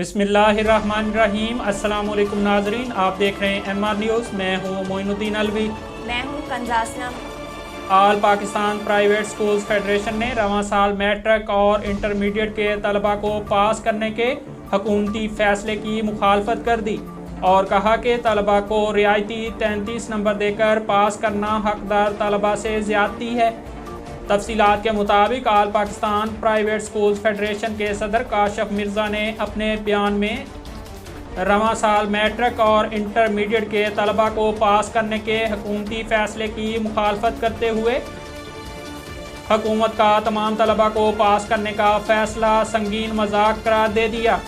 बिस्मिल्लाहिर्रहमानिर्रहीम। अस्सलाम वालेकुम नाजरीन, आप देख रहे हैं MR न्यूज़। मैं हूँ मोइनुद्दीन अलवी। मैं हूँ कंजासनम। All Pakistan private schools federation ने रवां साल मैट्रिक और इंटरमीडिएट के तलबा को पास करने के हुकूमती फैसले की मुखालफत कर दी और कहा कि तलबा को रियायती 33 नंबर देकर पास करना हकदार तलबा से ज़्यादती है। तफसीलात के मुताबिक all Pakistan private schools federation के सदर काशिफ मिर्ज़ा ने अपने बयान में रवां साल मैट्रिक और इंटरमीडिएट के तलबा को पास करने के हुकूमती फ़ैसले की मुखालफत करते हुए हुकूमत का तमाम तलबा को पास करने का फ़ैसला संगीन मजाक करार दे दिया।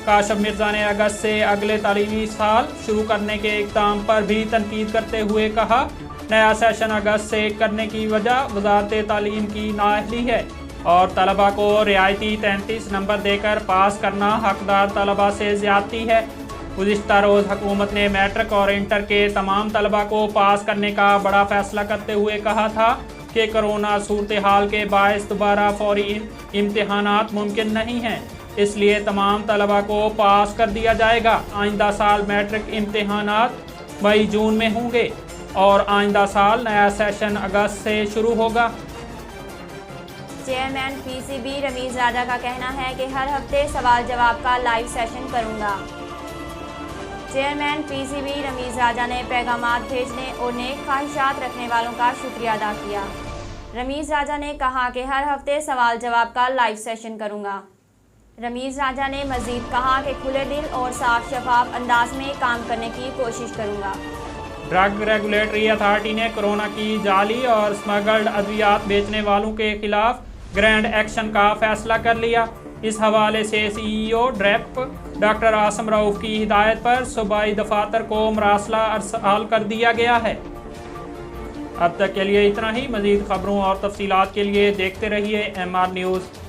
काशिफ मिर्ज़ा ने अगस्त से अगले तालीमी साल शुरू करने के इक़दाम पर भी तनकीद करते हुए कहा, नया सेशन अगस्त से करने की वजह वज़ारत तालीम की नाअहली है और तलबा को रियायती 33 नंबर देकर पास करना हकदार तलबा से ज़्यादती है। गुज़िश्ता रोज़ हुकूमत ने मैट्रिक और इंटर के तमाम तलबा को पास करने का बड़ा फ़ैसला करते हुए कहा था कि कोरोना सूरत हाल के बायस दोबारा फौरी इम्तहानात मुमकिन नहीं हैं, इसलिए तमाम तलबा को पास कर दिया जाएगा। आइंदा साल मैट्रिक इम्तहानात मई जून में होंगे और आइंदा साल नया सेशन अगस्त से शुरू होगा। चेयरमैन PCB रमीज़ राजा का कहना है कि हर हफ्ते सवाल जवाब का लाइव सेशन करूंगा। चेयरमैन PCB रमीज़ राजा ने पैगामात भेजने और नेक ख्वाहिशात रखने वालों का शुक्रिया अदा किया। रमीज़ राजा ने कहा कि हर हफ्ते सवाल जवाब का लाइव सेशन करूंगा। रमीज़ राजा ने मज़ीद कहा कि खुले दिल और साफ शफाफ अंदाज में काम करने की कोशिश करूंगा। ड्रग रेगुलेटरी अथॉरिटी ने कोरोना की जाली और स्मगल्ड अद्वियात बेचने वालों के खिलाफ ग्रैंड एक्शन का फैसला कर लिया। इस हवाले से CEO DRAP doctor Asim Rauf की हिदायत पर सूबाई दफातर को मरासला अरसाल कर दिया गया है। अब तक के लिए इतना ही। मज़ीद खबरों और तफसीलात के लिए देखते रहिए MR न्यूज़।